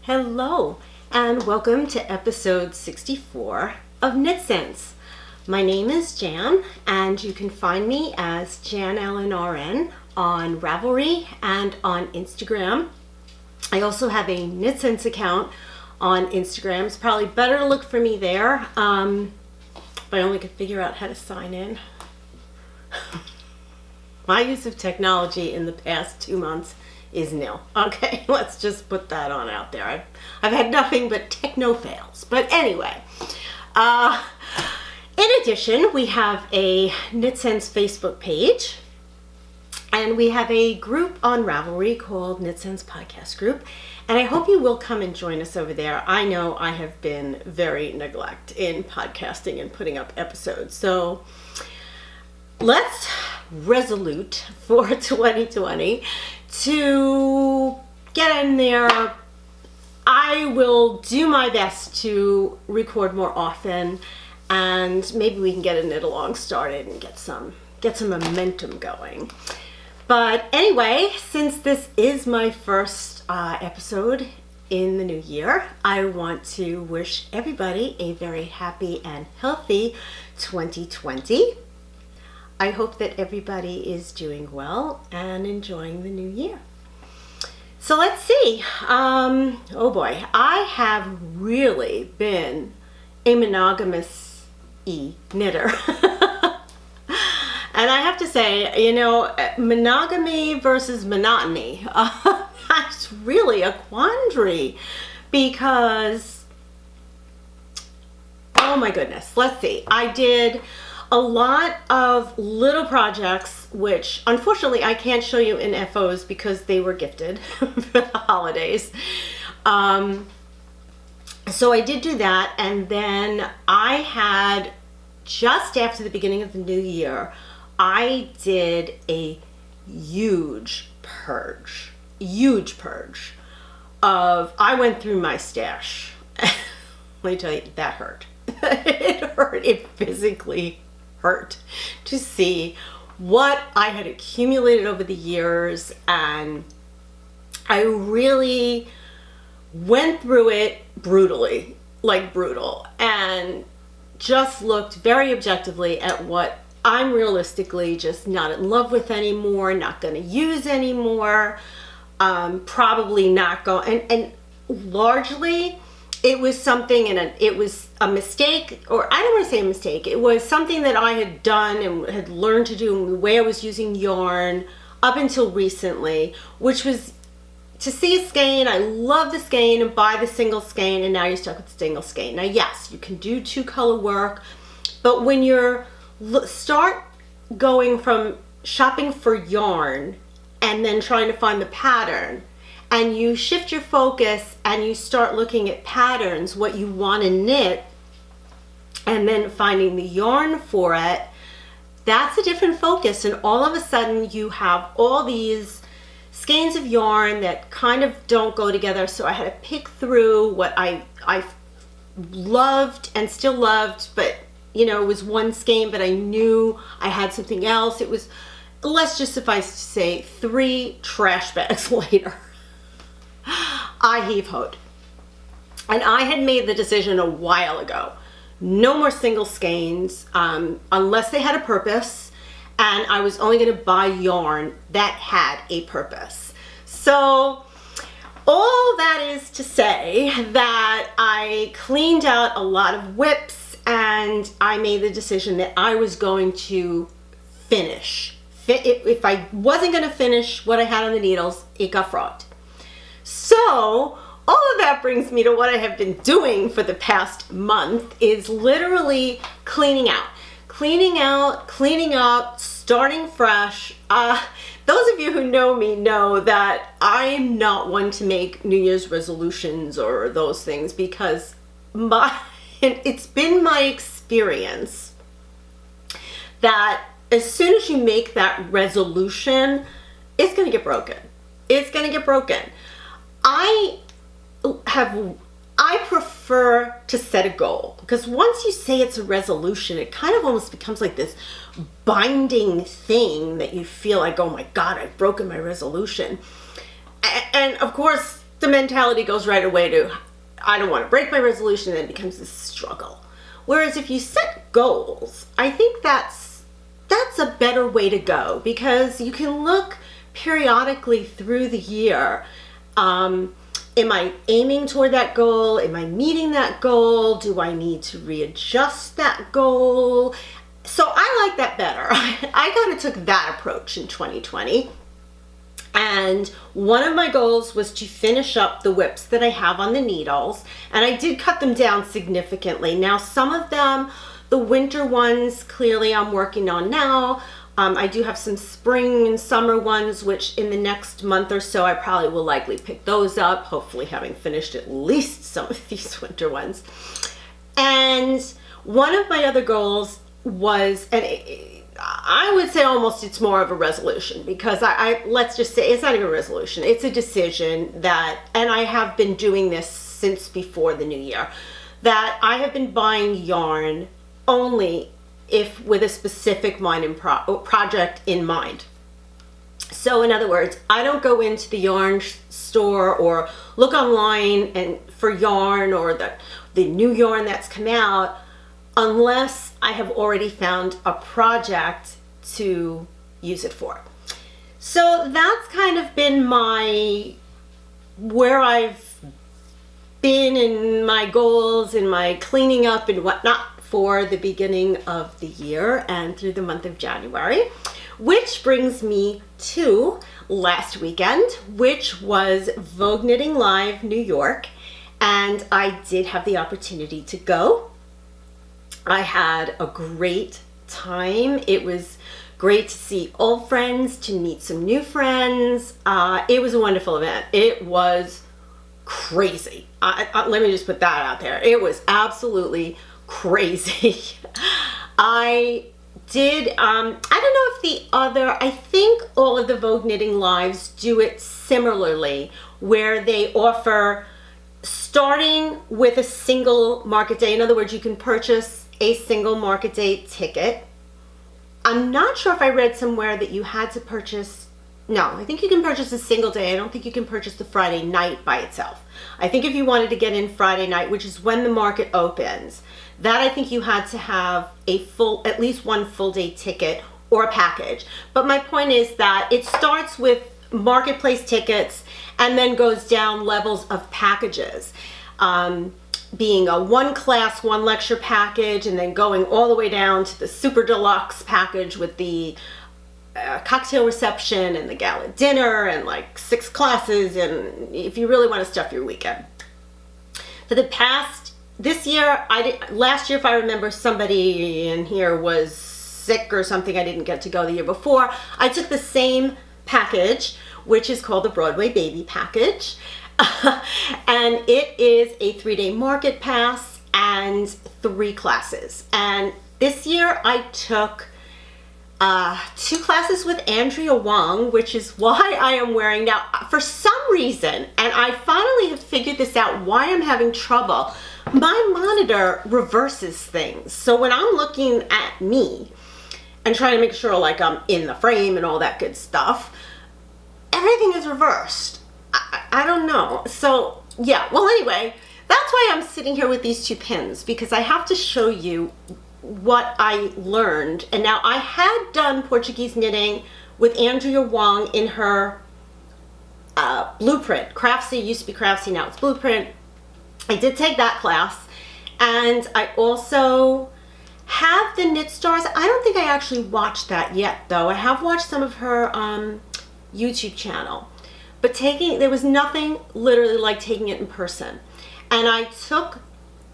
Hello and welcome to episode 64 of KnitScents. My name is Jan and you can find me as janelinrn on Ravelry and on Instagram. I also have a KnitScents account on Instagram. It's probably better to look for me there if I only could figure out how to sign in. My use of technology in the past 2 months is nil. Okay, let's just put that on out there. I've had nothing but techno fails. But anyway, in addition, we have a KnitScents Facebook page, and we have a group on Ravelry called KnitScents Podcast Group, and I hope you will come and join us over there. I know I have been very neglected in podcasting and putting up episodes, so let's resolute for 2020 to get in there. I will do my best to record more often, and maybe we can get a knit along started and get some momentum going. But anyway, since this is my first episode in the new year, I want to wish everybody a very happy and healthy 2020. I hope that everybody is doing well and enjoying the new year. So let's see. Oh boy, I have really been a monogamous knitter. And I have to say, you know, monogamy versus monotony, that's really a quandary because, oh my goodness, let's see. I did a lot of little projects, which unfortunately I can't show you in FOs because they were gifted for the holidays. So I did do that, and then I had, just after the beginning of the new year, I did a huge purge of, I went through my stash. Let me tell you, that hurt. It hurt. It physically hurt to see what I had accumulated over the years, and I really went through it brutally, like brutal, and just looked very objectively at what I'm realistically just not in love with anymore, not going to use anymore, probably not going, and largely it was something, and it was a mistake, or I don't want to say a mistake, it was something that I had done and had learned to do in the way I was using yarn up until recently, which was to see a skein. I love the skein and buy the single skein, and now you're stuck with the single skein. Now yes, you can do 2-color work, but when you're start going from shopping for yarn and then trying to find the pattern, and you shift your focus and you start looking at patterns, what you want to knit, and then finding the yarn for it, that's a different focus. And all of a sudden you have all these skeins of yarn that kind of don't go together. So I had to pick through what I loved and still loved, but you know, it was one skein, but I knew I had something else. It was, let's just suffice to say, 3 trash bags later, I heave-hoed. And I had made the decision a while ago. No more single skeins unless they had a purpose, and I was only going to buy yarn that had a purpose. So all that is to say that I cleaned out a lot of whips, and I made the decision that I was going to finish. If I wasn't going to finish what I had on the needles, it got fraught. So all of that brings me to what I have been doing for the past month, is literally cleaning out, cleaning up, starting fresh. Those of you who know me know that I'm not one to make New Year's resolutions or those things, because it's been my experience that as soon as you make that resolution, it's going to get broken. It's going to get broken. I prefer to set a goal, because once you say it's a resolution, it kind of almost becomes like this binding thing that you feel like, oh my God, I've broken my resolution. And of course, the mentality goes right away to, I don't want to break my resolution, and then it becomes this struggle. Whereas if you set goals, I think that's a better way to go, because you can look periodically through the year. Am I aiming toward that goal? Am I meeting that goal? Do I need to readjust that goal? So I like that better. I kind of took that approach in 2020. And one of my goals was to finish up the whips that I have on the needles. And I did cut them down significantly. Now, some of them, the winter ones, clearly I'm working on now. I do have some spring and summer ones, which in the next month or so, I probably will likely pick those up, hopefully having finished at least some of these winter ones. And one of my other goals was, and I would say almost it's more of a resolution, because let's just say it's not even a resolution, it's a decision that, and I have been doing this since before the new year, that I have been buying yarn only if with a specific project in mind. So in other words, I don't go into the yarn store or look online and for yarn or the new yarn that's come out unless I have already found a project to use it for. So that's kind of been where I've been in my goals and my cleaning up and whatnot for the beginning of the year and through the month of January, which brings me to last weekend, which was Vogue Knitting Live New York, and I did have the opportunity to go. I had a great time. It was great to see old friends, to meet some new friends. It was a wonderful event. It was crazy. Let me just put that out there. It was absolutely crazy. I don't know if I think all of the Vogue Knitting Lives do it similarly, where they offer starting with a single market day. In other words, you can purchase a single market day ticket. I'm not sure if I read somewhere that you had to purchase, no, I think you can purchase a single day. I don't think you can purchase the Friday night by itself. I think if you wanted to get in Friday night, which is when the market opens, that I think you had to have at least one full day ticket or a package. But my point is that it starts with marketplace tickets and then goes down levels of packages. Being a one class, one lecture package, and then going all the way down to the super deluxe package with the cocktail reception and the gala dinner and like 6 classes, and if you really want to stuff your weekend. For this year, last year, if I remember, somebody in here was sick or something. I didn't get to go the year before. I took the same package, which is called the Broadway Baby Package. And it is a 3-day market pass and 3 classes. And this year I took 2 classes with Andrea Wong, which is why I am wearing now, for some reason, and I finally have figured this out, why I'm having trouble. My monitor reverses things. So when I'm looking at me and trying to make sure like I'm in the frame and all that good stuff, everything is reversed. I don't know. So yeah, well anyway, that's why I'm sitting here with these 2 pins, because I have to show you what I learned. And now I had done Portuguese knitting with Andrea Wong in her Blueprint. Craftsy used to be Craftsy, now it's Blueprint. I did take that class, and I also have the Knit Stars. I don't think I actually watched that yet though. I have watched some of her YouTube channel, but there was nothing literally like taking it in person. And I took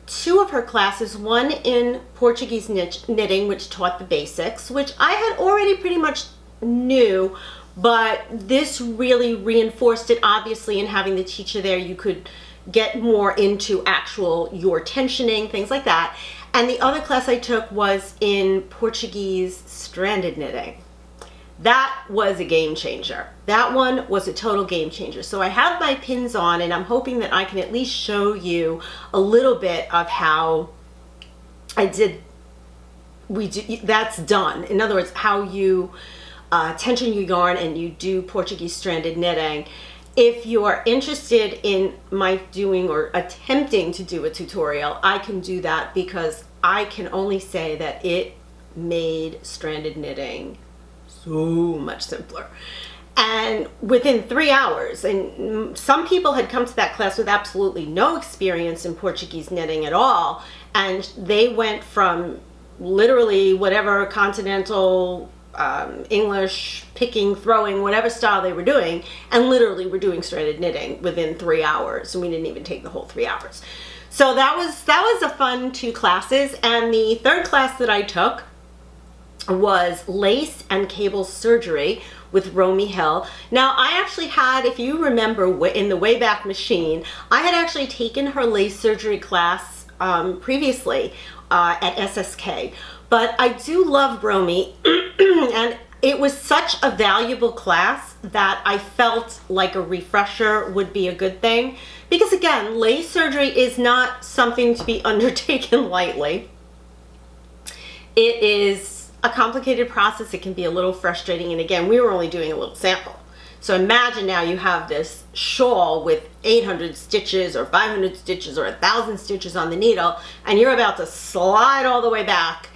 2 of her classes, one in Portuguese knitting, which taught the basics, which I had already pretty much knew, but this really reinforced it. Obviously, in having the teacher there, you could get more into your tensioning, things like that. And the other class I took was in Portuguese stranded knitting. That was a game changer. That one was a total game changer. So I have my pins on, and I'm hoping that I can at least show you a little bit of how that's done. In other words, how you tension your yarn and you do Portuguese stranded knitting. if you are interested in my doing or attempting to do a tutorial, I can do that, because I can only say that it made stranded knitting so much simpler. And within 3 hours, and some people had come to that class with absolutely no experience in Portuguese knitting at all, and they went from literally whatever continental English picking, throwing, whatever style they were doing, and literally were doing stranded knitting within 3 hours, and we didn't even take the whole 3 hours. So that was a fun 2 classes. And the third class that I took was lace and cable surgery with Romy Hill. Now, I actually had, if you remember in the Wayback Machine, I had actually taken her lace surgery class previously at SSK. But I do love Romy, and it was such a valuable class that I felt like a refresher would be a good thing. Because again, lace surgery is not something to be undertaken lightly. It is a complicated process. It can be a little frustrating. And again, we were only doing a little sample. So imagine now you have this shawl with 800 stitches or 500 stitches or 1,000 stitches on the needle, and you're about to slide all the way back.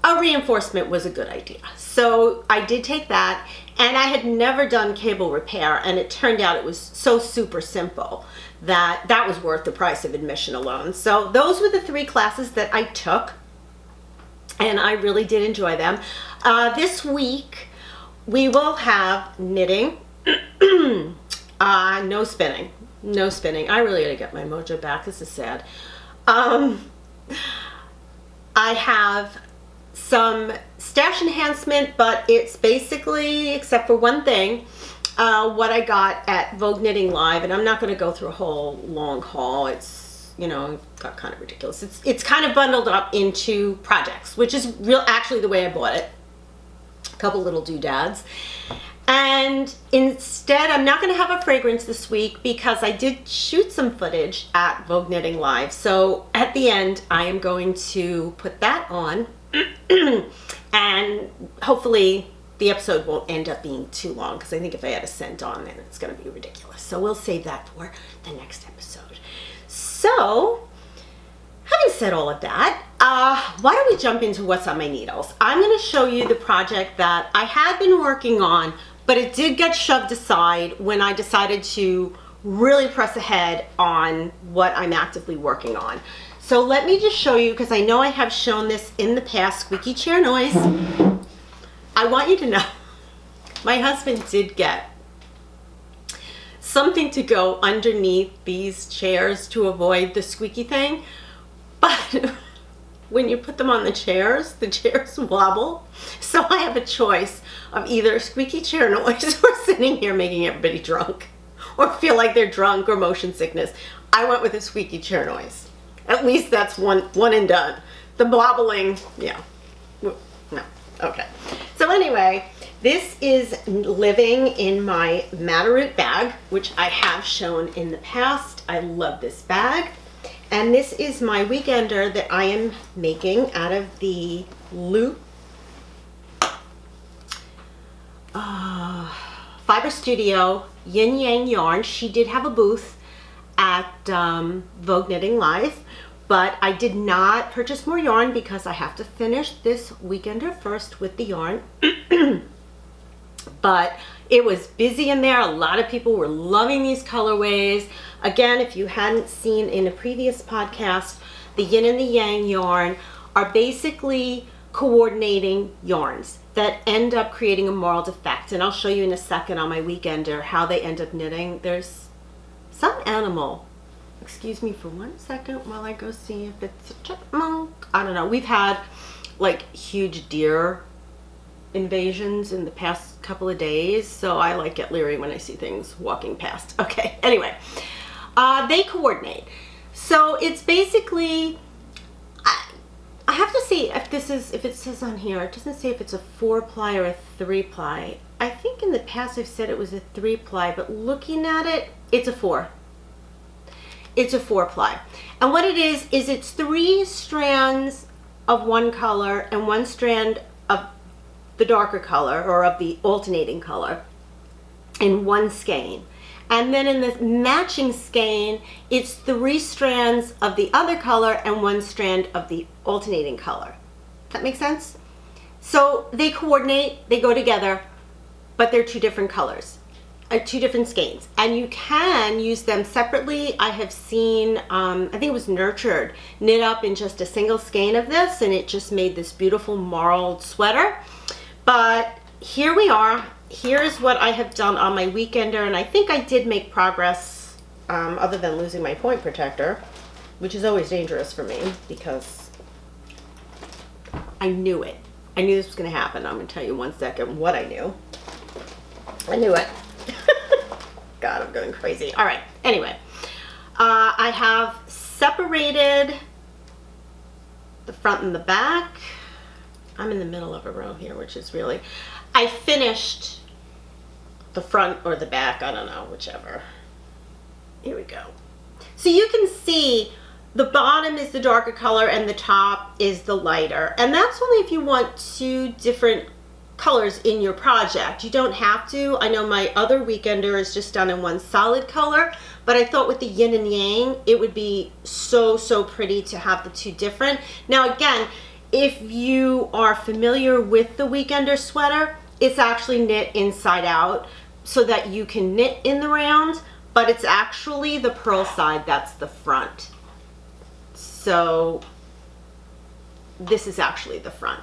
A reinforcement was a good idea. So I did take that, and I had never done cable repair, and it turned out it was so super simple that that was worth the price of admission alone. So those were the 3 classes that I took, and I really did enjoy them. This week we will have knitting, no spinning, no spinning. I really gotta get my mojo back. This is sad. I have some stash enhancement, but it's basically, except for one thing, what I got at Vogue Knitting Live, and I'm not going to go through a whole long haul. It's, you know, got kind of ridiculous. It's kind of bundled up into projects, which is actually the way I bought it. A couple little doodads. And instead, I'm not going to have a fragrance this week because I did shoot some footage at Vogue Knitting Live. So at the end, I am going to put that on. And hopefully the episode won't end up being too long, because I think if I add a scent on, then it's going to be ridiculous. So we'll save that for the next episode. So having said all of that, why don't we jump into what's on my needles? I'm going to show you the project that I had been working on, but it did get shoved aside when I decided to really press ahead on what I'm actively working on. So let me just show you, because I know I have shown this in the past, squeaky chair noise. I want you to know, my husband did get something to go underneath these chairs to avoid the squeaky thing, but when you put them on the chairs wobble. So I have a choice of either squeaky chair noise or sitting here making everybody drunk, or feel like they're drunk, or motion sickness. I went with a squeaky chair noise. At least that's one and done. The wobbling, yeah, no, okay. So anyway, this is living in my Matterroot bag, which I have shown in the past. I love this bag. And this is my weekender that I am making out of the Loop Fiber Studio Yin Yang yarn. She did have a booth at Vogue Knitting Live, but I did not purchase more yarn because I have to finish this weekender first with the yarn. But it was busy in there. A lot of people were loving these colorways. Again, if you hadn't seen in a previous podcast, the yin and the yang yarn are basically coordinating yarns that end up creating a marled effect. And I'll show you in a second on my weekender how they end up knitting. There's some animal. Excuse me for 1 second while I go see if it's a chipmunk. I don't know. We've had like huge deer invasions in the past couple of days, so I like get leery when I see things walking past. Okay, anyway, they coordinate. So it's basically, I have to see if this is, if it says on here, it doesn't say if it's a 4-ply or a 3-ply. I think in the past I've said it was a 3-ply, but looking at it, it's a 4. It's a 4-ply. And what it is it's 3 strands of one color and 1 strand of the darker color, or of the alternating color, in one skein. And then in the matching skein, it's 3 strands of the other color and 1 strand of the alternating color. That makes sense? So they coordinate, they go together, but they're 2 different colors, 2 different skeins. And you can use them separately. I have seen, I think it was Nurtured, knit up in just a single skein of this, and it just made this beautiful marled sweater. But here we are. Here's what I have done on my weekender, and I think I did make progress, other than losing my point protector, which is always dangerous for me because I knew it. I knew this was going to happen. I'm going to tell you in 1 second what I knew. I knew it. God, I'm going crazy. All right. Anyway, I have separated the front and the back. I'm in the middle of a row here, which is really, I finished the front or the back, I don't know, whichever. Here we go. So you can see the bottom is the darker color and the top is the lighter. And that's only if you want 2 different colors in your project. You don't have to. I know my other weekender is just done in 1 solid color, but I thought with the yin and yang, it would be so, so pretty to have the 2 different. Now again, if you are familiar with the weekender sweater, it's actually knit inside out so that you can knit in the round, but it's actually the purl side that's the front. So this is actually the front.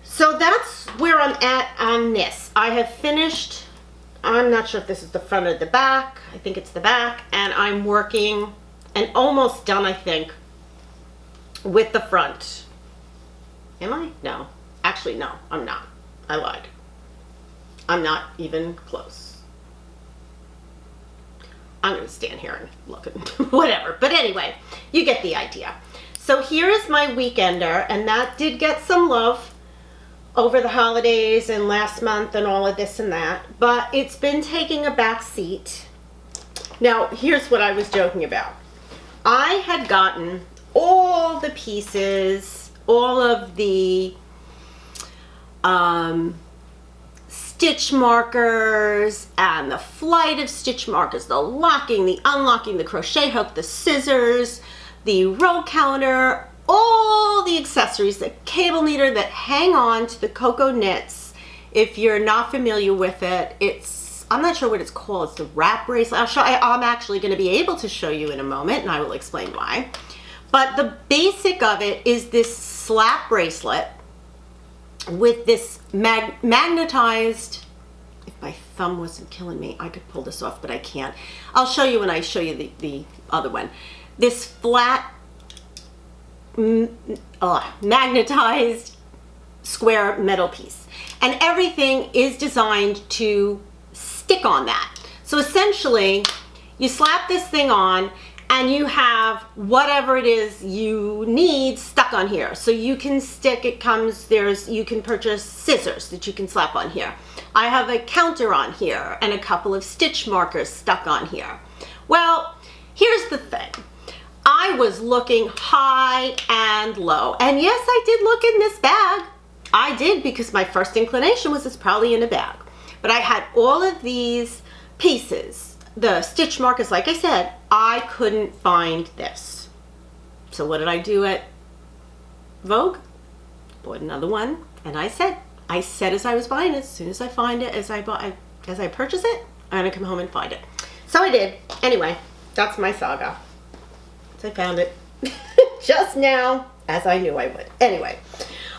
So that's where I'm at on this. I have finished, I'm not sure if this is the front or the back. I think it's the back, and I'm working and almost done, I think, with the front. Am I? No. Actually, no, I'm not. I lied. I'm not even close. I'm going to stand here and look at whatever. But anyway, you get the idea. So here is my weekender, and that did get some love over the holidays and last month and all of this and that. But it's been taking a back seat. Now, here's what I was joking about. I had gotten all the pieces, all of the stitch markers and the flight of stitch markers, the locking, the unlocking, the crochet hook, the scissors, the row counter, all the accessories, the cable needle that hang on to the Coco Knits. If you're not familiar with it, it's, I'm not sure what it's called. It's the wrap bracelet. I'm actually going to be able to show you in a moment, and I will explain why. But the basic of it is this slap bracelet with this magnetized, if my thumb wasn't killing me, I could pull this off, but I can't. I'll show you when I show you the other one. This flat, magnetized square metal piece. And everything is designed to stick on that. So essentially, you slap this thing on, and you have whatever it is you need stuck on here. So you can stick, it comes, you can purchase scissors that you can slap on here. I have a counter on here and a couple of stitch markers stuck on here. Well, here's the thing. I was looking high and low. And yes, I did look in this bag. I did, because my first inclination was it's probably in a bag. But I had all of these pieces. The stitch markers, like I said, I couldn't find this. So what did I do at Vogue? Bought another one, and I said as I was buying it, as soon as I find it, as I purchase it, I'm gonna come home and find it. So I did. Anyway, that's my saga. So I found it just now, as I knew I would. Anyway,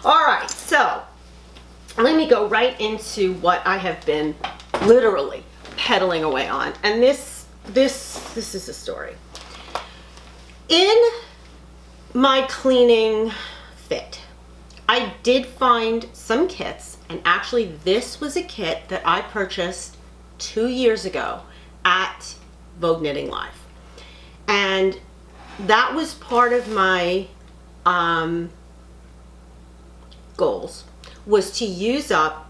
all right, so let me go right into what I have been literally pedaling away on. And this is a story. In my cleaning fit, I did find some kits, and actually this was a kit that I purchased 2 years ago at Vogue Knitting Live. And that was part of my goals, was to use up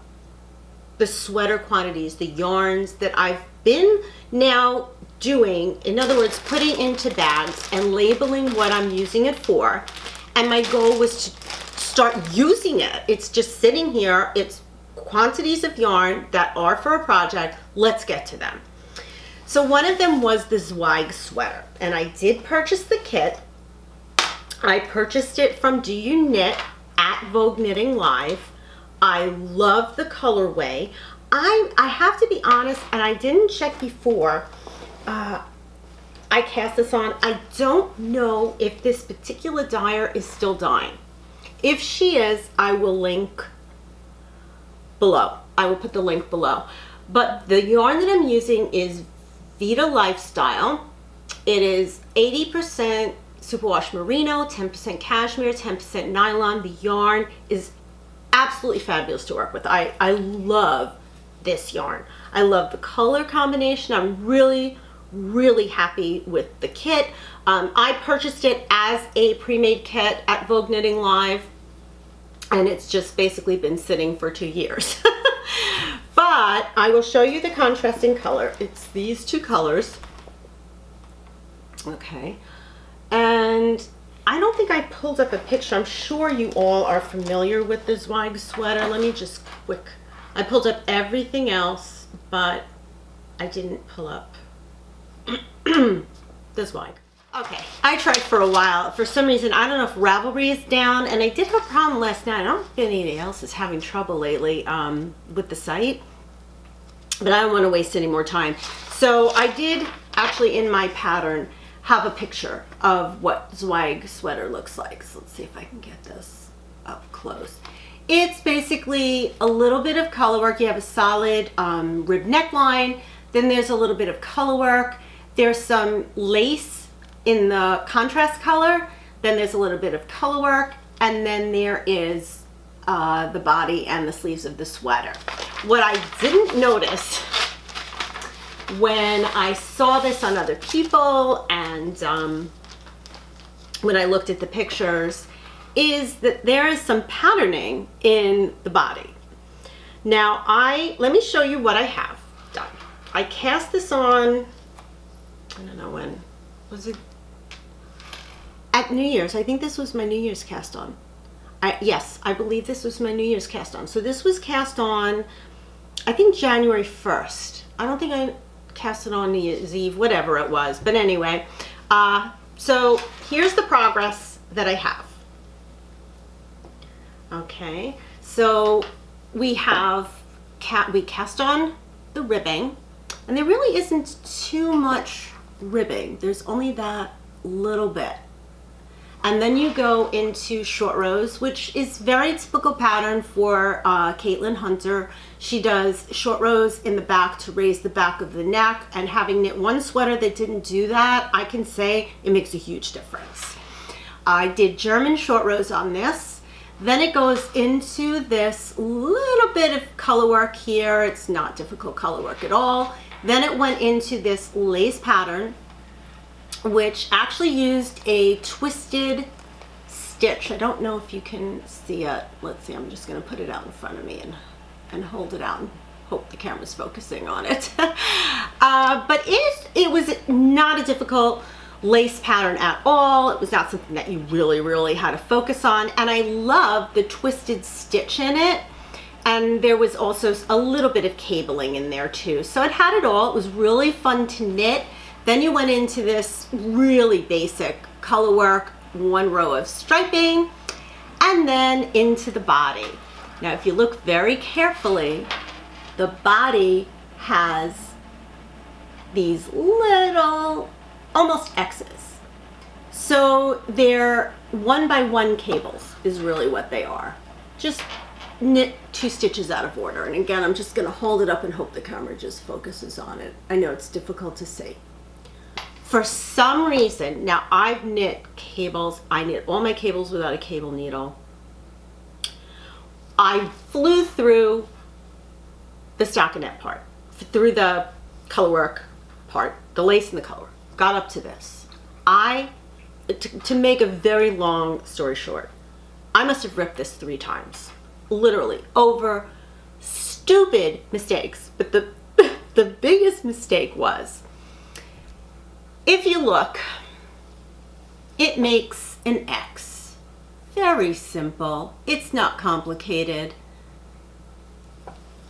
the sweater quantities, the yarns that I've been now doing, in other words, putting into bags and labeling what I'm using it for. And my goal was to start using it. It's just sitting here. It's quantities of yarn that are for a project. Let's get to them. So one of them was the Zweig sweater, and I did purchase the kit. I purchased it from Do You Knit at Vogue Knitting Live. I love the colorway. I have to be honest, and I didn't check before I cast this on. I don't know if this particular dyer is still dyeing. If she is, I will link below. I will put the link below. But the yarn that I'm using is Vida Lifestyle. It is 80% superwash merino, 10% cashmere, 10% nylon. The yarn is absolutely fabulous to work with. I love this yarn. I love the color combination. I'm really happy with the kit. I purchased it as a pre-made kit at Vogue Knitting Live, and it's just basically been sitting for 2 years. But I will show you the contrasting color. It's these two colors. Okay. And I don't think I pulled up a picture. I'm sure you all are familiar with the Zweig sweater. Let me just I pulled up everything else, but I didn't pull up the Zweig. Okay, I tried for a while. For some reason, I don't know if Ravelry is down, and I did have a problem last night. I don't think anybody else is having trouble lately with the site, but I don't want to waste any more time. So I did actually in my pattern have a picture of what Zweig sweater looks like. So let's see if I can get this up close. It's basically a little bit of color work. You have a solid rib neckline, then there's a little bit of color work. There's some lace in the contrast color, then there's a little bit of color work, and then there is the body and the sleeves of the sweater. What I didn't notice when I saw this on other people and when I looked at the pictures is that there is some patterning in the body. Now let me show you what I have done. I cast this on, I don't know when, was it? At New Year's. I think this was my New Year's cast on. Yes, I believe this was my New Year's cast on. So this was cast on, I think January 1st. I don't think I cast it on New Year's Eve, whatever it was. But anyway, so here's the progress that I have. Okay, so we cast on the ribbing, and there really isn't too much ribbing. There's only that little bit. And then you go into short rows, which is very typical pattern for Caitlin Hunter. She does short rows in the back to raise the back of the neck, and having knit one sweater that didn't do that, I can say it makes a huge difference. I did German short rows on this. Then it goes into this little bit of color work here. It's not difficult color work at all. Then it went into this lace pattern, which actually used a twisted stitch. I don't know if you can see it. Let's see, I'm just gonna put it out in front of me and hold it out and hope the camera's focusing on it. But it was not a difficult lace pattern at all. It was not something that you really had to focus on. And I love the twisted stitch in it. And there was also a little bit of cabling in there too. So it had it all. It was really fun to knit. Then you went into this really basic color work, one row of striping, and then into the body. Now, if you look very carefully, the body has these little, almost X's. So they're 1x1 cables is really what they are. Just knit 2 stitches out of order. And again, I'm just gonna hold it up and hope the camera just focuses on it. I know it's difficult to see. For some reason, now I've knit cables, I knit all my cables without a cable needle. I flew through the stockinette part, through the color work part, the lace and the color, got up to this. To make a very long story short, I must have ripped this 3 times, literally, over stupid mistakes. But the biggest mistake was, if you look, it makes an X. Very simple. It's not complicated.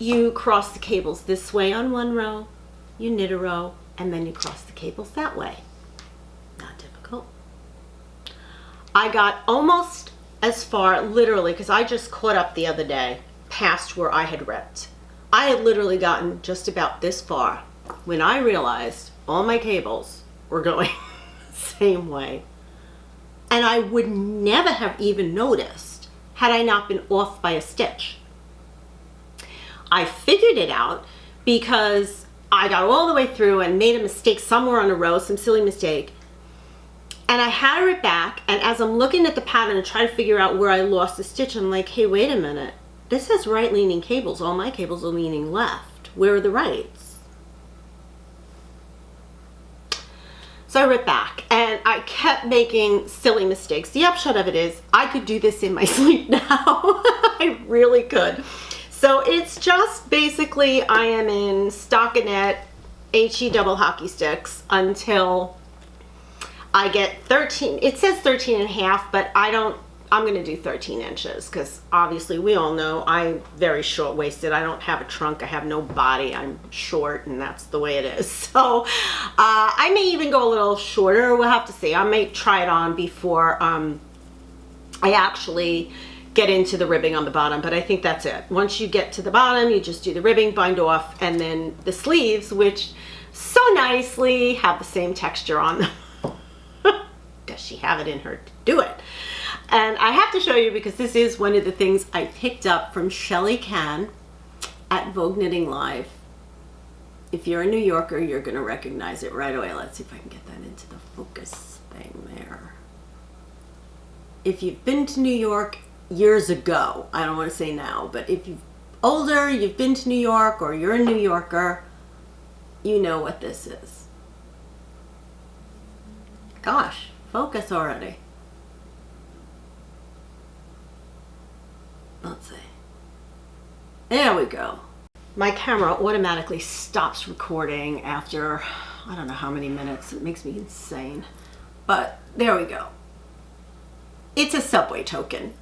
you cross the cables this way on one row, you knit a row, and then you cross the cables that way. Not difficult. I got almost as far, literally, because I just caught up the other day, past where I had ripped. I had literally gotten just about this far when I realized all my cables were going the same way. And I would never have even noticed had I not been off by a stitch. I figured it out because I got all the way through and made a mistake somewhere on a row, some silly mistake. And I had it back, and as I'm looking at the pattern and trying to figure out where I lost the stitch, I'm like, hey, wait a minute. This has right leaning cables. All my cables are leaning left. Where are the rights? So I ripped back and I kept making silly mistakes. The upshot of it is I could do this in my sleep now. I really could. So it's just basically I am in stockinette HE double hockey sticks until I get 13. It says 13 and a half, but I'm going to do 13 inches because obviously we all know I'm very short-waisted. I don't have a trunk. I have no body. I'm short, and that's the way it is. So I may even go a little shorter. We'll have to see. I may try it on before I actually get into the ribbing on the bottom, but I think that's it. Once you get to the bottom, you just do the ribbing, bind off, and then the sleeves, which so nicely have the same texture on them. Does she have it in her to do it? And I have to show you because this is one of the things I picked up from Shelly Can at Vogue Knitting Live. If you're a New Yorker, you're going to recognize it right away. Let's see if I can get that into the focus thing there. If you've been to New York years ago, I don't want to say now, but if you're older, you've been to New York, or you're a New Yorker, you know what this is. Gosh, focus already. Let's see. There we go. My camera automatically stops recording after I don't know how many minutes. It makes me insane. But there we go. It's a subway token.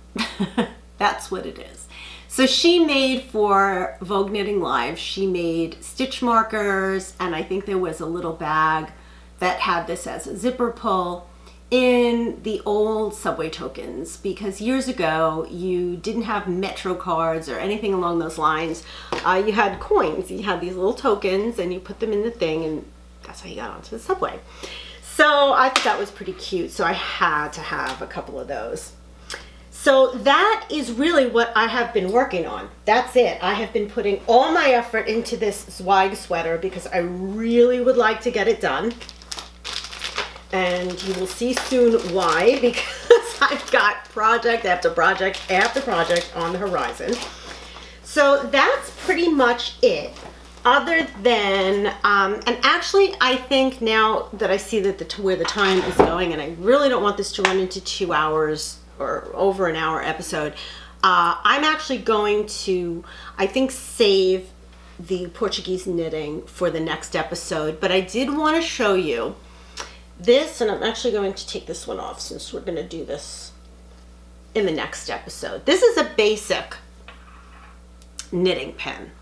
That's what it is. So she made for Vogue Knitting Live, she made stitch markers, and I think there was a little bag that had this as a zipper pull in the old subway tokens, because years ago you didn't have Metro cards or anything along those lines. You had coins. You had these little tokens and you put them in the thing, and that's how you got onto the subway. So I thought that was pretty cute, so I had to have a couple of those. So that is really what I have been working on. That's it. I have been putting all my effort into this Zweig sweater because I really would like to get it done. And you will see soon why, because I've got project after project after project on the horizon. So that's pretty much it. Other than, and actually I think now that I see that where the time is going, and I really don't want this to run into 2 hours or over an hour episode, I'm actually going to, I think, save the Portuguese knitting for the next episode. But I did want to show you this, and I'm actually going to take this one off since we're going to do this in the next episode. This is a basic knitting pen.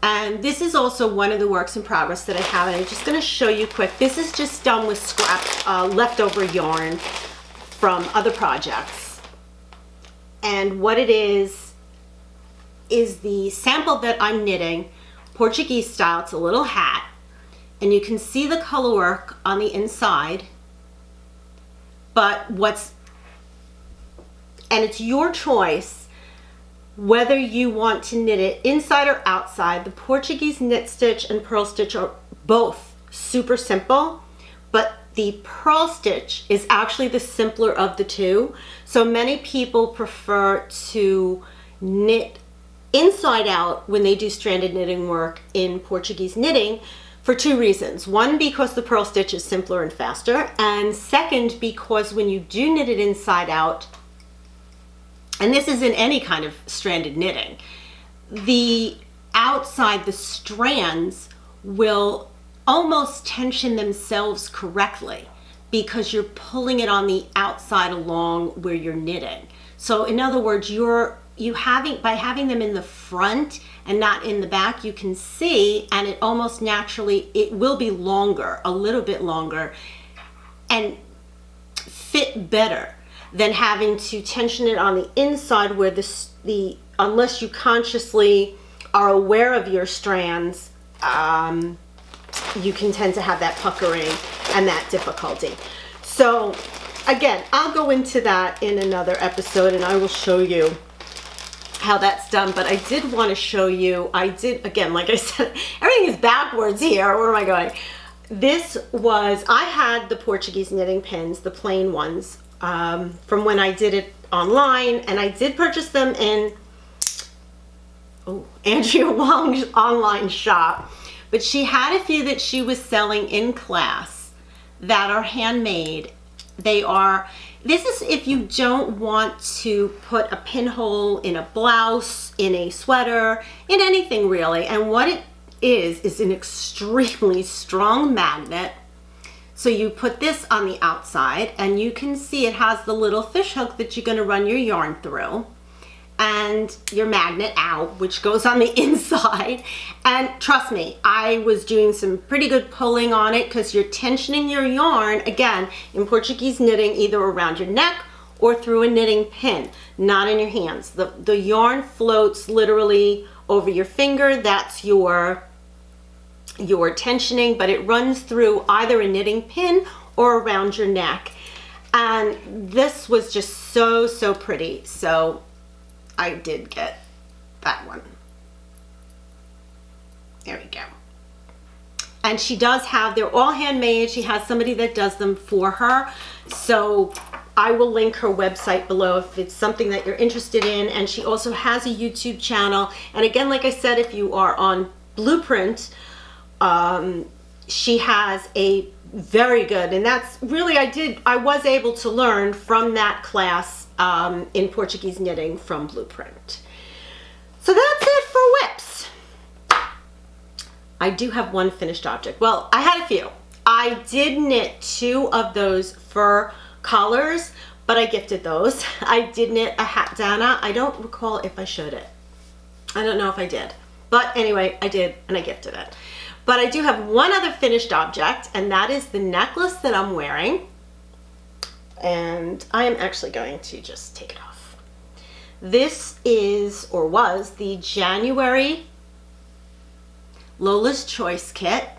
And this is also one of the works in progress that I have, and I'm just going to show you quick. This is just done with scrap leftover yarn from other projects. And what it is the sample that I'm knitting, Portuguese style. It's a little hat. And you can see the color work on the inside, but and it's your choice whether you want to knit it inside or outside. The Portuguese knit stitch and purl stitch are both super simple, but the purl stitch is actually the simpler of the two. So many people prefer to knit inside out when they do stranded knitting work in Portuguese knitting, for two reasons. One, because the purl stitch is simpler and faster, and second, because when you do knit it inside out, and this is in any kind of stranded knitting, the outside, the strands will almost tension themselves correctly because you're pulling it on the outside along where you're knitting. So in other words, you're by having them in the front and not in the back, you can see, and it almost naturally, it will be longer, a little bit longer, and fit better than having to tension it on the inside where unless you consciously are aware of your strands, you can tend to have that puckering and that difficulty. So again, I'll go into that in another episode and I will show you how that's done, but I did want to show you, again, like I said, everything is backwards here. Where am I going? I had the Portuguese knitting pins, the plain ones, from when I did it online, and I did purchase them in Andrea Wong's online shop, but she had a few that she was selling in class that are handmade. This is if you don't want to put a pinhole in a blouse, in a sweater, in anything really. And what it is an extremely strong magnet. So you put this on the outside and you can see it has the little fish hook that you're going to run your yarn through, and your magnet out, which goes on the inside. And trust me, I was doing some pretty good pulling on it because you're tensioning your yarn, again, in Portuguese knitting, either around your neck or through a knitting pin, not in your hands. The yarn floats literally over your finger. That's your tensioning, but it runs through either a knitting pin or around your neck. And this was just so pretty. So I did get that one. There we go. And she does have, they're all handmade. She has somebody that does them for her. So I will link her website below if it's something that you're interested in. And she also has a YouTube channel. And again, like I said, if you are on Blueprint, she has a very good, and that's really, I was able to learn from that class in Portuguese knitting from Blueprint. So that's it for whips. I do have one finished object. Well, I had a few. I did knit 2 of those fur collars, but I gifted those. I did knit a hat Dana. I don't recall if I showed it. I don't know if I did. But anyway, I did, and I gifted it. But I do have one other finished object, and that is the necklace that I'm wearing. And I am actually going to just take it off. This is, or was, the January Lola's Choice kit,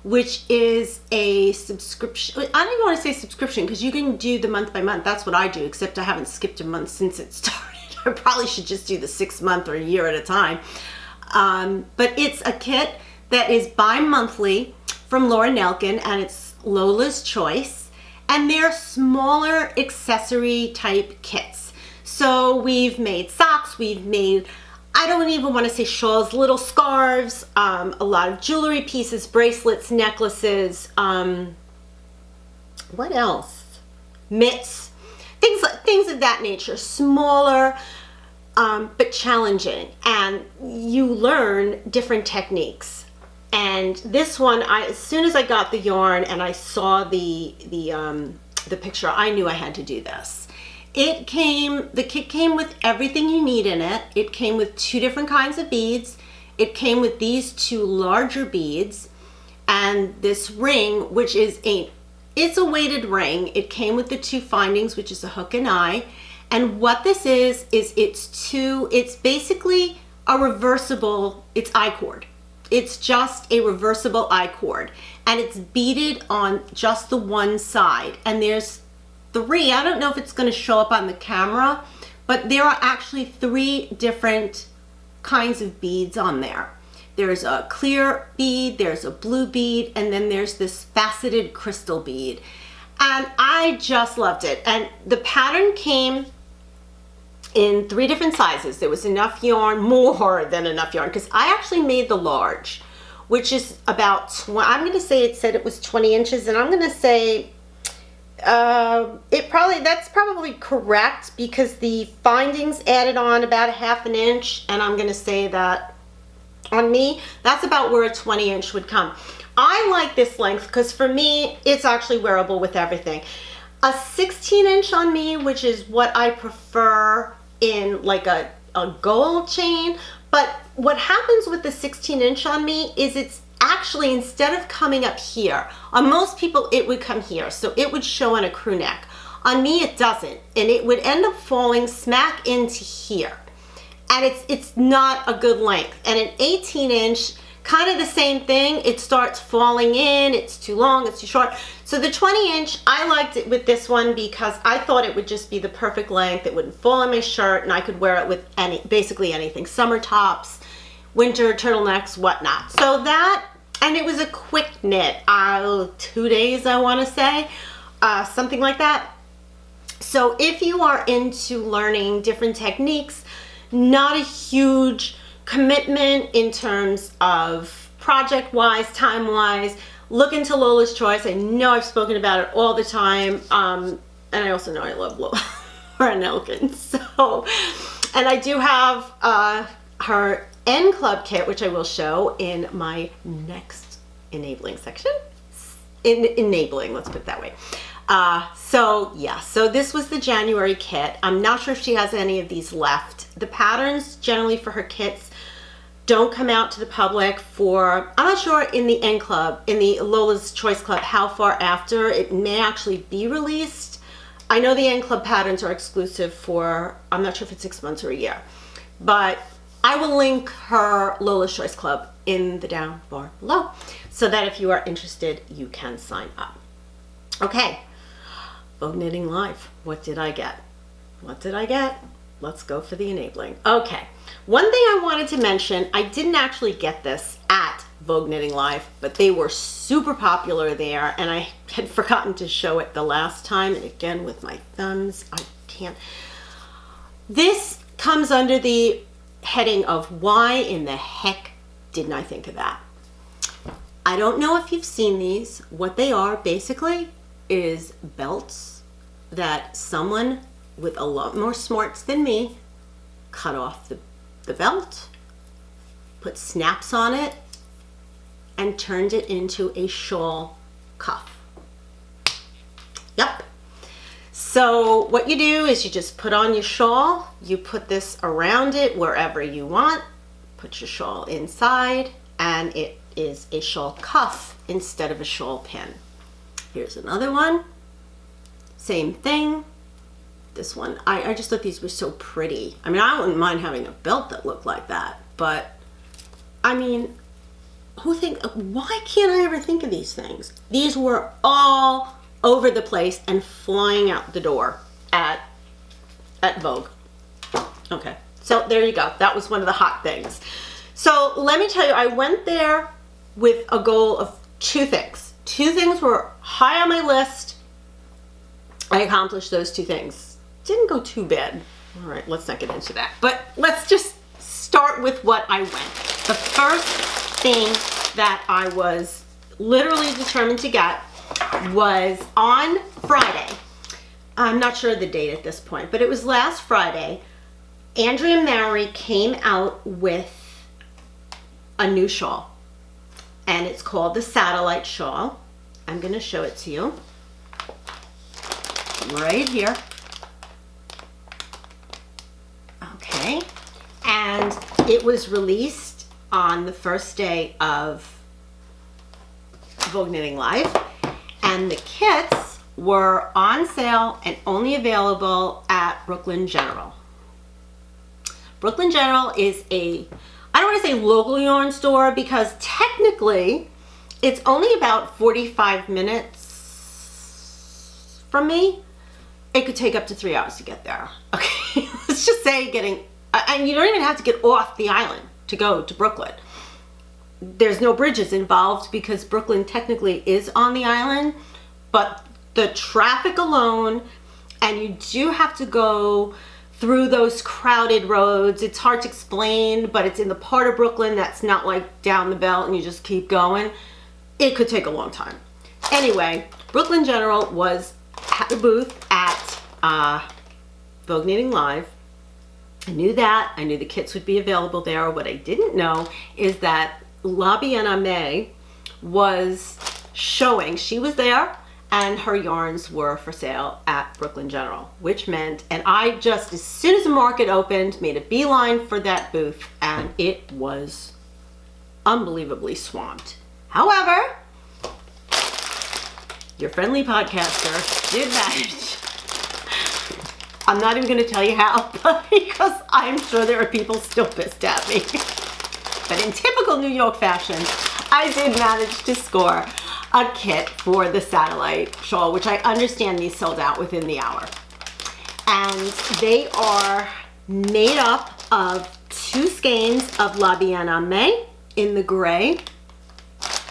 which is a subscription. I don't even want to say subscription because you can do the month by month. That's what I do, except I haven't skipped a month since it started. I probably should just do the 6 month or a year at a time. But it's a kit that is bi-monthly from Laura Nelkin, and it's Lola's Choice, and they're smaller accessory type kits. So we've made socks, we've made, I don't even want to say shawls, little scarves, a lot of jewelry pieces, bracelets, necklaces, what else? Mitts, things of that nature, smaller, but challenging, and you learn different techniques. And this one, as soon as I got the yarn and I saw the picture, I knew I had to do this. The kit came with everything you need in it. It came with 2 different kinds of beads. It came with these 2 larger beads and this ring, which is it's a weighted ring. It came with the 2 findings, which is a hook and eye. And what this is it's basically a reversible, it's I-cord. It's just a reversible I-cord, and it's beaded on just the one side. And there's 3, I don't know if it's going to show up on the camera, but there are actually 3 different kinds of beads on there. There's a clear bead, there's a blue bead, and then there's this faceted crystal bead. And I just loved it. And the pattern came in 3 different sizes. There was enough yarn, more than enough yarn, because I actually made the large, which is about, I'm going to say it said it was 20 inches, and I'm going to say that's probably correct, because the findings added on about 1/2 inch, and I'm going to say that on me, that's about where a 20 inch would come. I like this length because for me, it's actually wearable with everything. A 16 inch on me, which is what I prefer in like a a gold chain, but what happens with the 16-inch on me is it's actually, instead of coming up here, on most people it would come here, so it would show on a crew neck. On me it doesn't, and it would end up falling smack into here, and it's not a good length. And an 18-inch, kind of the same thing, it starts falling in, it's too long, it's too short. So the 20-inch, I liked it with this one because I thought it would just be the perfect length. It wouldn't fall in my shirt, and I could wear it with basically anything, summer tops, winter turtlenecks, whatnot. So that, and it was a quick knit, 2 days I want to say, something like that. So if you are into learning different techniques, not a huge commitment in terms of project-wise, time-wise, look into Lola's Choice. I know I've spoken about it all the time, and I also know I love Lola or Nelkin. So, and I do have her N Club kit, which I will show in my next enabling section. Enabling, let's put it that way. So yeah, so this was the January kit. I'm not sure if she has any of these left. The patterns generally for her kits don't come out to the public for, I'm not sure in the N Club, in the Lola's Choice Club, how far after it may actually be released. I know the N Club patterns are exclusive for, I'm not sure if it's 6 months or a year, but I will link her Lola's Choice Club in the down bar below so that if you are interested, you can sign up. Okay, Vogue Knitting Live. What did I get? What did I get? Let's go for the enabling. Okay, one thing I wanted to mention, I didn't actually get this at Vogue Knitting Live, but they were super popular there, and I had forgotten to show it the last time, and again with my thumbs, I can't. This comes under the heading of why in the heck didn't I think of that? I don't know if you've seen these. What they are basically is belts that someone with a lot more smarts than me cut off the belt, put snaps on it, and turned it into a shawl cuff. Yep. So what you do is you just put on your shawl, you put this around it wherever you want, put your shawl inside, and it is a shawl cuff instead of a shawl pin. Here's another one, same thing. This one, I just thought these were so pretty. I mean, I wouldn't mind having a belt that looked like that, but I mean, why can't I ever think of these things? These were all over the place and flying out the door at Vogue. Okay, so there you go. That was one of the hot things. So let me tell you, I went there with a goal of two things. Two things were high on my list. I accomplished those two things. Didn't go too bad. All right, let's not get into that. But let's just start with what I went. The first thing that I was literally determined to get was on Friday. I'm not sure of the date at this point, but it was last Friday. Andrea Mary came out with a new shawl, and it's called the Satellite Shawl. I'm going to show it to you right here. Okay, and it was released on the first day of Vogue Knitting Live, and the kits were on sale and only available at Brooklyn General. Brooklyn General is I don't want to say local yarn store because technically it's only about 45 minutes from me. It could take up to 3 hours to get there. Okay, let's just say and you don't even have to get off the island to go to Brooklyn. There's no bridges involved because Brooklyn technically is on the island, but the traffic alone, and you do have to go through those crowded roads. It's hard to explain, but it's in the part of Brooklyn that's not like down the belt and you just keep going. It could take a long time. Anyway, Brooklyn General had a booth at Vogue Knitting Live. I knew that. I knew the kits would be available there. What I didn't know is that La Bien Aimée was showing. She was there, and her yarns were for sale at Brooklyn General, which meant, and I just, as soon as the market opened, made a beeline for that booth, and it was unbelievably swamped. However, your friendly podcaster did manage. I'm not even going to tell you how, but because I'm sure there are people still pissed at me. But in typical New York fashion, I did manage to score a kit for the satellite shawl, which I understand these sold out within the hour. And they are made up of 2 skeins of La Bien Aimée in the gray.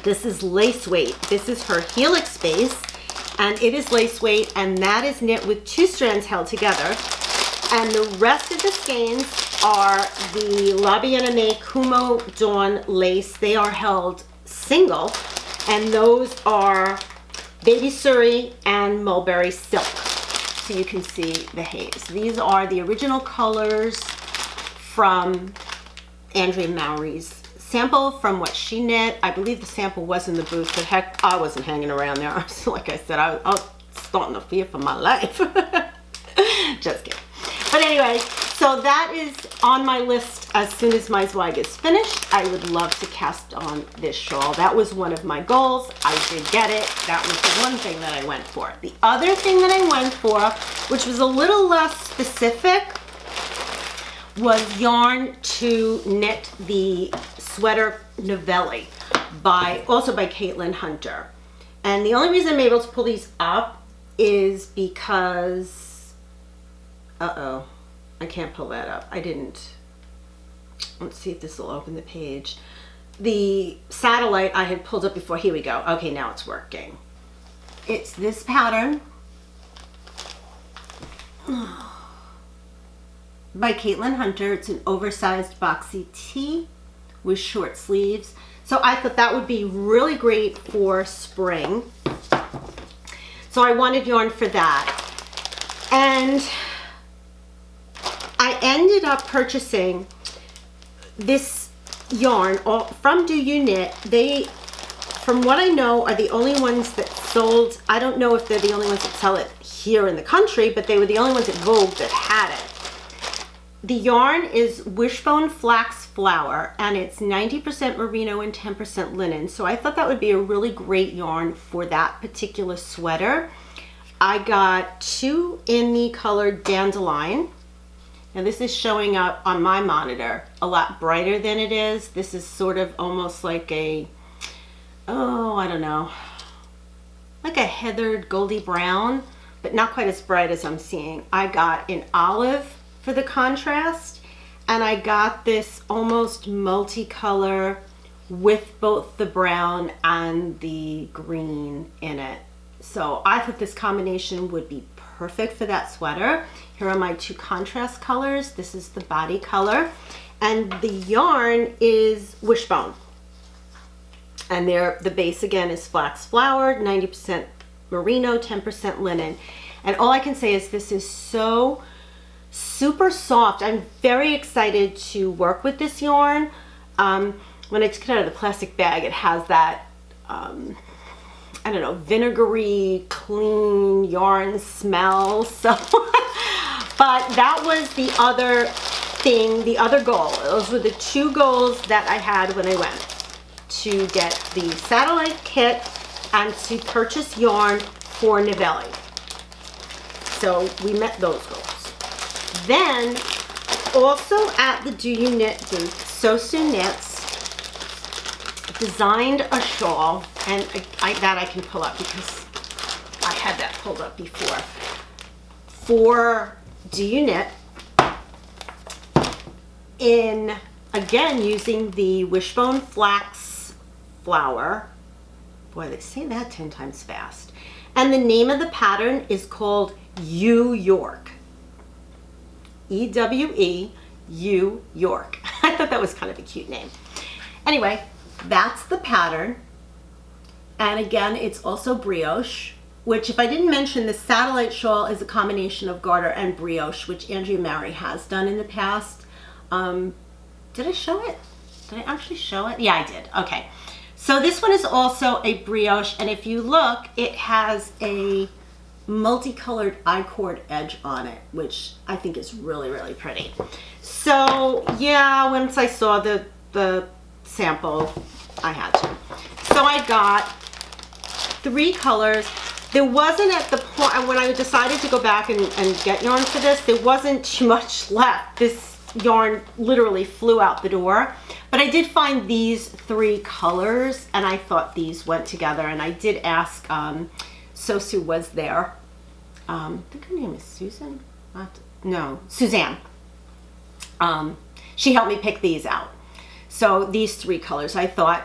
This is lace weight. This is her helix base, and it is lace weight, and that is knit with 2 strands held together. And the rest of the skeins are the La Bien Aimée Kumo Dawn lace. They are held single, and those are Baby Surrey and Mulberry Silk. So you can see the haze. These are the original colors from Andrea Mowry's sample from what she knit. I believe the sample was in the booth, but heck, I wasn't hanging around there. So like I said, I was starting to fear for my life. Just kidding. But anyway, so that is on my list. As soon as my Zweig is finished, I would love to cast on this shawl. That was one of my goals. I did get it. That was the one thing that I went for. The other thing that I went for, which was a little less specific, was yarn to knit the sweater Navelli, also by Caitlin Hunter. And the only reason I'm able to pull these up is because, I can't pull that up. I didn't. Let's see if this will open the page. The satellite I had pulled up before. Here we go. Okay, now it's working. It's this pattern by Caitlin Hunter. It's an oversized boxy tee with short sleeves. So I thought that would be really great for spring. So I wanted yarn for that. And I ended up purchasing this yarn from Do You Knit. They, from what I know, are the only ones that sold. I don't know if they're the only ones that sell it here in the country, but they were the only ones at Vogue that had it. The yarn is Wishbone Flax Flower, and it's 90% merino and 10% linen. So I thought that would be a really great yarn for that particular sweater. I got 2 in the color Dandelion. And this is showing up on my monitor a lot brighter than it is. This is sort of almost like a, I don't know, like a heathered goldy brown, but not quite as bright as I'm seeing. I got an olive for the contrast, and I got this almost multicolor with both the brown and the green in it. So I thought this combination would be perfect for that sweater. Here are my 2 contrast colors. This is the body color, and the yarn is Wishbone. And the base again is Flax Flower, 90% merino, 10% linen. And all I can say is this is so super soft. I'm very excited to work with this yarn. When I took it out of the plastic bag, it has that I don't know, vinegary, clean yarn smell. So, but that was the other thing, the other goal. Those were the 2 goals that I had when I went to get the satellite kit and to purchase yarn for Navelli. So we met those goals. Then, also at the Do You Knit booth, Sosu Knits designed a shawl, and that I can pull up because I had that pulled up before, for Do You Knit, in, again, using the Wishbone Flax Flower. Boy, they say that 10 times fast. And the name of the pattern is called U York. E-W-E, U York. I thought that was kind of a cute name. Anyway, that's the pattern. And again, it's also brioche, which, if I didn't mention, the satellite shawl is a combination of garter and brioche, which Andrea Mowry has done in the past. Did I show it? Did I actually show it? Yeah, I did. Okay. So this one is also a brioche, and if you look, it has a multicolored I-cord edge on it, which I think is really, really pretty. So yeah, once I saw the sample, I had to. So I got 3 colors. There wasn't, at the point when I decided to go back and get yarn for this, there wasn't too much left. This yarn literally flew out the door. But I did find these 3 colors, and I thought these went together. And I did ask, Sosu was there. I think her name is Susan. No, Susanne. She helped me pick these out. So these 3 colors I thought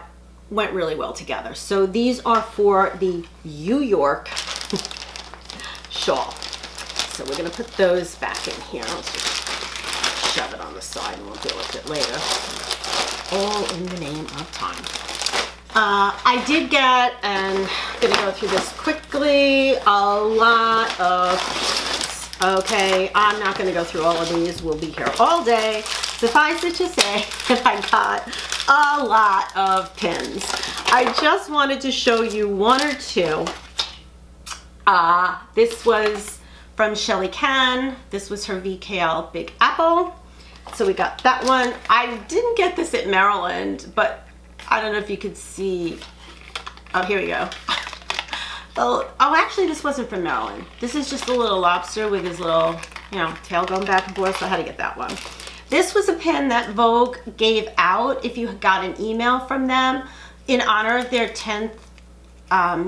went really well together. So these are for the New York shawl. So we're gonna put those back in here. Let's just shove it on the side and we'll deal with it later. All in the name of time. I did get, and I'm gonna go through this quickly, a lot of, okay, I'm not gonna go through all of these. We'll be here all day. Suffice it to say that I got a lot of pins. I just wanted to show you 1 or 2. This was from Shelly Can. This was her VKL Big Apple. So we got that one. I didn't get this at Maryland, but I don't know if you could see. Oh, here we go. Oh, actually, this wasn't from Maryland. This is just a little lobster with his little, tail going back and forth, so I had to get that one. This was a pin that Vogue gave out if you got an email from them in honor of their 10th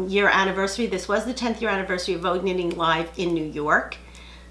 year anniversary. This was the 10th year anniversary of Vogue Knitting Live in New York.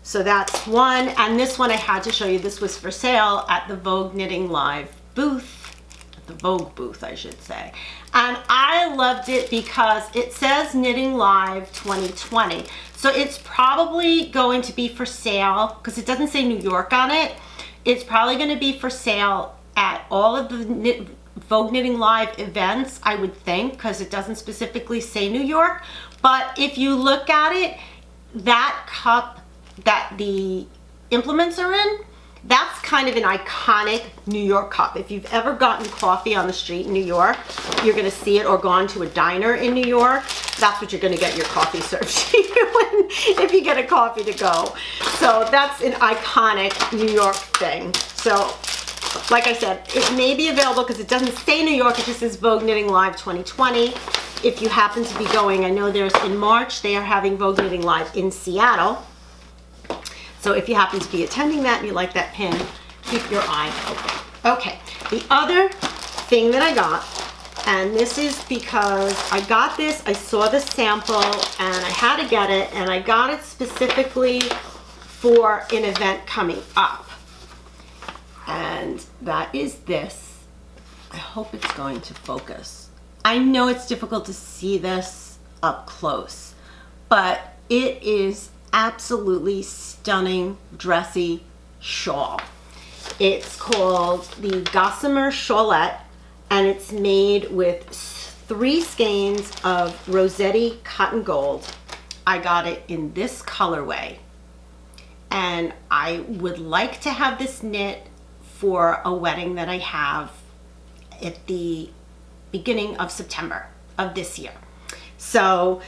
So that's one. And this one I had to show you. This was for sale at the Vogue Knitting Live booth, at the Vogue booth, I should say. And I loved it because it says Knitting Live 2020. So it's probably going to be for sale because it doesn't say New York on it. It's probably going to be for sale at all of the Vogue Knitting Live events, I would think, because it doesn't specifically say New York. But if you look at it, that cup that the implements are in, that's kind of an iconic New York cup. If you've ever gotten coffee on the street in New York, you're going to see it, or gone to a diner in New York, that's what you're going to get your coffee served to you if you get a coffee to go. So that's an iconic New York thing. So like I said, it may be available because it doesn't say New York, it just says Vogue Knitting Live 2020. If you happen to be going, I know there's in March, they are having Vogue Knitting Live in Seattle. So if you happen to be attending that and you like that pin, keep your eye open. Okay, the other thing that I got, and this is because I got this, I saw the sample and I had to get it, and I got it specifically for an event coming up. And that is this. I hope it's going to focus. I know it's difficult to see this up close, but it is absolutely stunning dressy shawl. It's called the Gossamer Shawlette, and it's made with 3 skeins of Rossetti cotton gold. I got it in this colorway, and I would like to have this knit for a wedding that I have at the beginning of September of this year. So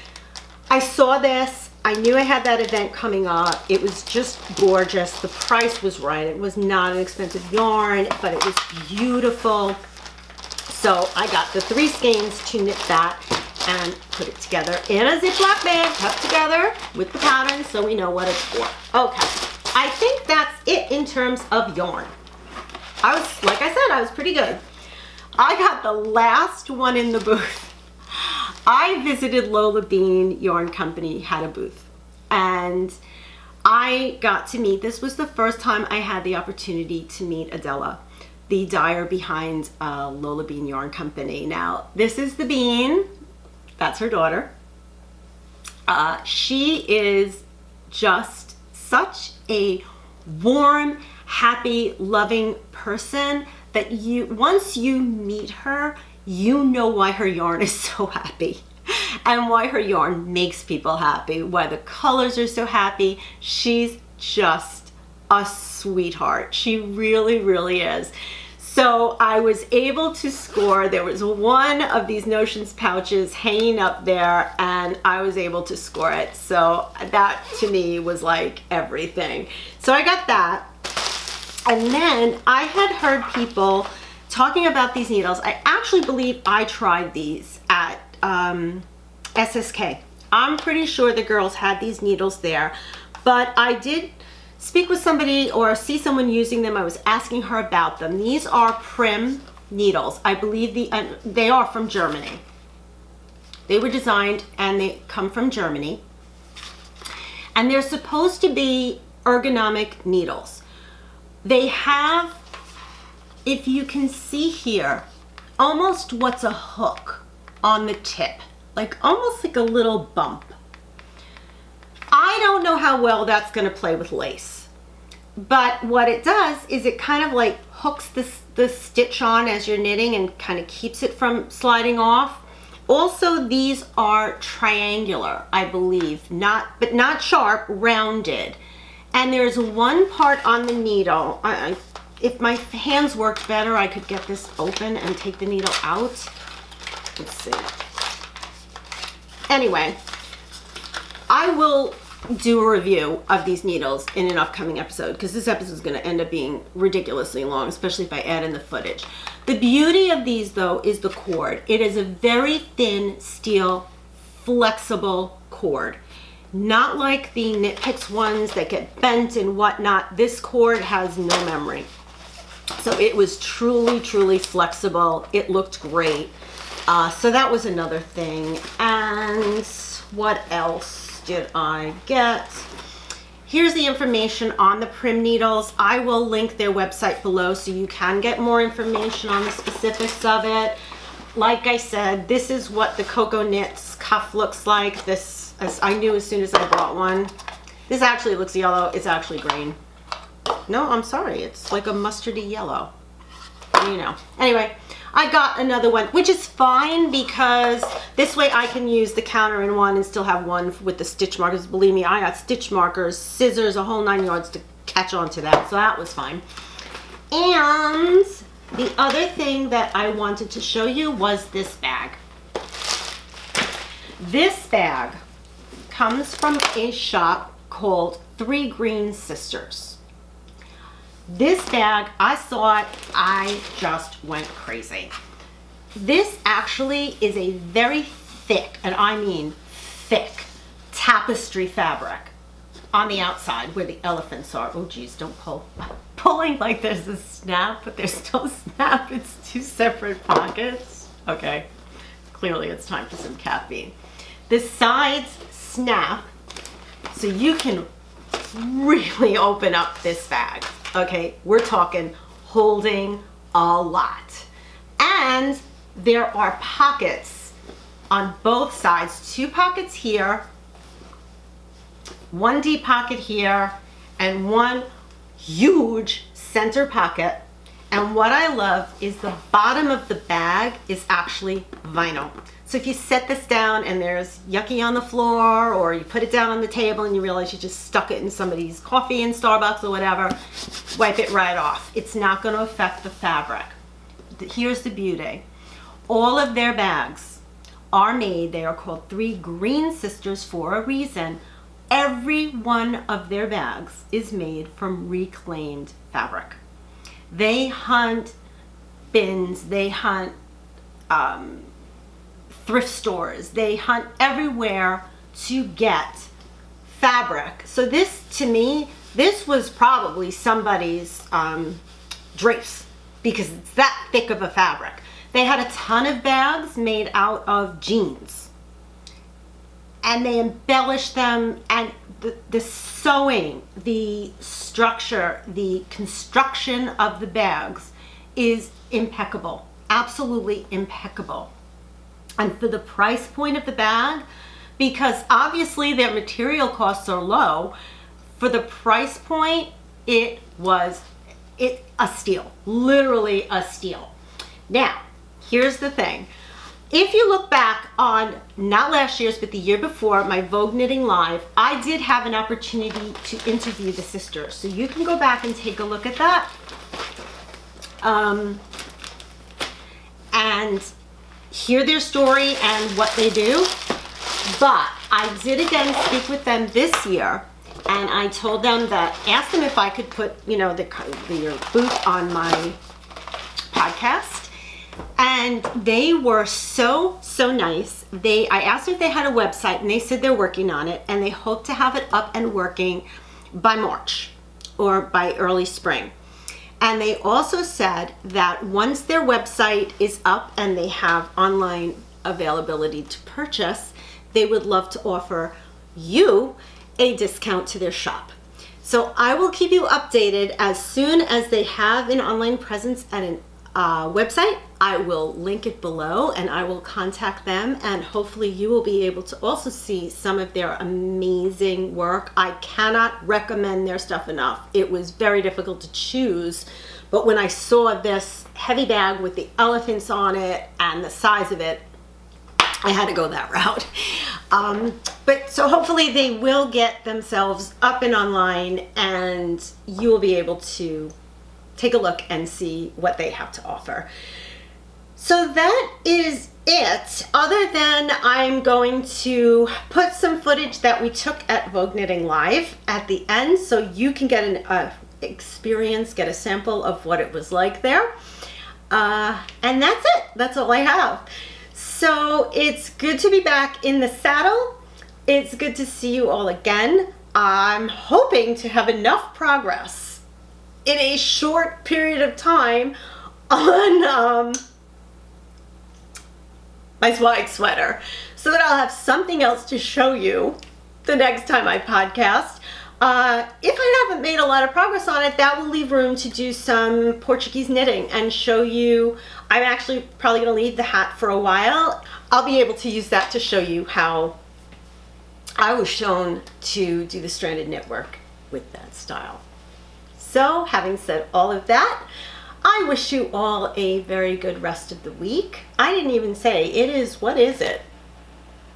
I saw this, I knew I had that event coming up. It was just gorgeous. The price was right. It was not an expensive yarn, but it was beautiful. So I got the 3 skeins to knit that and put it together in a Ziploc bag, kept together with the pattern so we know what it's for. Okay, I think that's it in terms of yarn. Like I said, I was pretty good. I got the last one in the booth. I visited Lola Bean Yarn Company, had a booth, and I got to meet, this was the first time I had the opportunity to meet Adela, the dyer behind Lola Bean Yarn Company. Now, this is the Bean, that's her daughter. She is just such a warm, happy, loving person that once you meet her, you know why her yarn is so happy and why her yarn makes people happy, why the colors are so happy. She's just a sweetheart. She really, really is. So I was able to score. There was one of these Notions pouches hanging up there, and I was able to score it. So that to me was like everything. So I got that. And then I had heard people talking about these needles. I actually believe I tried these at SSK. I'm pretty sure the girls had these needles there, but I did speak with somebody or see someone using them. I was asking her about them. These are Prym Needles. I believe they are from Germany. They were designed and they come from Germany. And they're supposed to be ergonomic needles. They have, if you can see here, almost what's a hook on the tip, like almost like a little bump. I don't know how well that's going to play with lace, but what it does is it kind of like hooks the stitch on as you're knitting and kind of keeps it from sliding off. Also, these are triangular, I believe, but not sharp, rounded. And there's one part on the needle. If my hands worked better, I could get this open and take the needle out. Let's see. Anyway, I will do a review of these needles in an upcoming episode, because this episode is going to end up being ridiculously long, especially if I add in the footage. The beauty of these, though, is the cord. It is a very thin steel, flexible cord. Not like the Knit Picks ones that get bent and whatnot. This cord has no memory. So it was truly, truly flexible. It looked great. So that was another thing. And what else did I get? Here's the information on the Prym needles. I will link their website below so you can get more information on the specifics of it. Like I said, this is what the Coco Knits cuff looks like. This, as I knew as soon as I bought one. This actually looks yellow. It's actually green. No, I'm sorry. It's like a mustardy yellow. You know. Anyway, I got another one, which is fine because this way I can use the counter in one and still have one with the stitch markers. Believe me, I got stitch markers, scissors, a whole 9 yards to catch on to that, so that was fine. And the other thing that I wanted to show you was this bag. This bag comes from a shop called Three Green Sisters. This bag, I saw it, I just went crazy. This actually is a very thick, and I mean thick, tapestry fabric on the outside where the elephants are. Oh geez, don't pull. Pulling like there's a snap, but there's no snap. It's two separate pockets. Okay, clearly it's time for some caffeine. The sides snap, so you can really open up this bag. Okay, we're talking holding a lot. And there are pockets on both sides. Two pockets here, one deep pocket here, and one huge center pocket. And what I love is the bottom of the bag is actually vinyl. So if you set this down and there's yucky on the floor, or you put it down on the table and you realize you just stuck it in somebody's coffee in Starbucks or whatever, wipe it right off. It's not going to affect the fabric. Here's the beauty. All of their bags are made, they are called Three Green Sisters for a reason. Every one of their bags is made from reclaimed fabric. They hunt bins, they hunt thrift stores, they hunt everywhere to get fabric. So this, to me, this was probably somebody's drapes, because it's that thick of a fabric. They had a ton of bags made out of jeans, and they embellished them, and the sewing, the structure, the construction of the bags is impeccable, absolutely impeccable. And for the price point of the bag, because obviously their material costs are low, for the price point, it was a steal, literally a steal. Now, here's the thing. If you look back on, not last year's, but the year before, my Vogue Knitting Live, I did have an opportunity to interview the sisters. So you can go back and take a look at that. and hear their story and what they do. But I did again speak with them this year, and I told them that, asked them if I could put, you know, the booth on my podcast, and they were so nice. I asked if they had a website, and they said they're working on it, and they hope to have it up and working by March or by early spring. And they also said that once their website is up and they have online availability to purchase, they would love to offer you a discount to their shop. So I will keep you updated as soon as they have an online presence and a website. I will link it below, and I will contact them, and hopefully you will be able to also see some of their amazing work. I cannot recommend their stuff enough. It was very difficult to choose, but when I saw this heavy bag with the elephants on it and the size of it, I had to go that route. But so hopefully they will get themselves up and online, and you will be able to take a look and see what they have to offer. So that is it, other than I'm going to put some footage that we took at Vogue Knitting Live at the end, so you can get an experience, get a sample of what it was like there. And that's it. That's all I have. So it's good to be back in the saddle. It's good to see you all again. I'm hoping to have enough progress in a short period of time on my Zweig sweater, so that I'll have something else to show you the next time I podcast. If I haven't made a lot of progress on it, that will leave room to do some Portuguese knitting and show you. I'm actually probably going to leave the hat for a while. I'll be able to use that to show you how I was shown to do the stranded knit work with that style. So having said all of that, I wish you all a very good rest of the week. I didn't even say it is, what is it?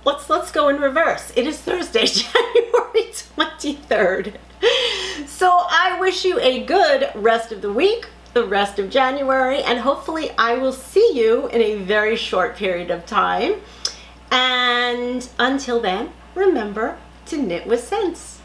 Let's go in reverse. It is Thursday, January 23rd. So I wish you a good rest of the week, the rest of January, and hopefully I will see you in a very short period of time. And until then, remember to knit with sense.